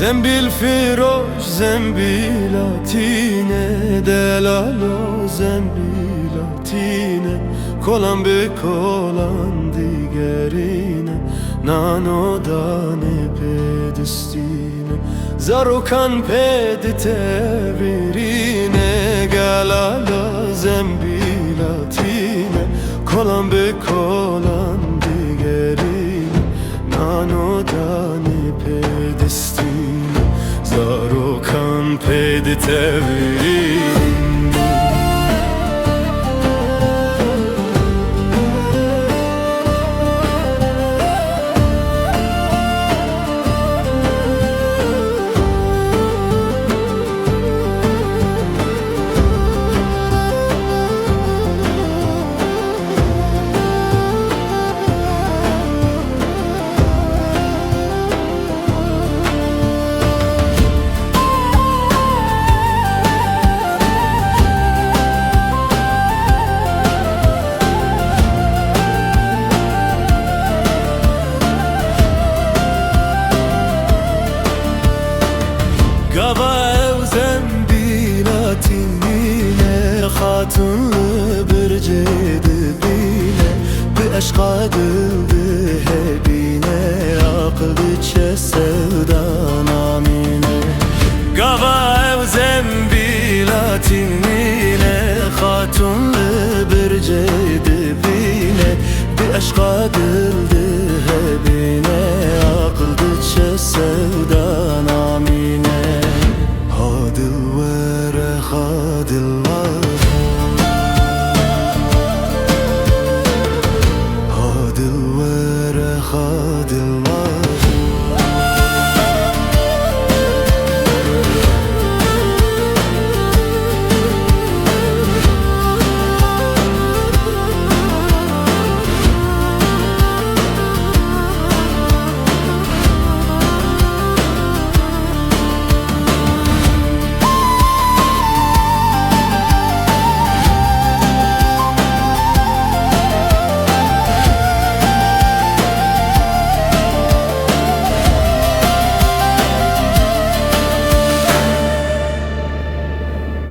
زنبیل فیروش زنبیلاتینه دلالو زنبیلاتینه کلان به کلان دیگرینه نانو دانه پدستینه زاروکان پدتویرینه گلالا زنبیلاتینه کلان به کلان دیگرینه نانو دانه پدستینه زاروکان پدتویرینه Gava zembilatine hatunlu bir cedibine bir aşka dildi hebine akıl içe sevdan amine Gava zembilatine hatunlu bir cedibine bir aşka dildi hebine akıl içe sevdan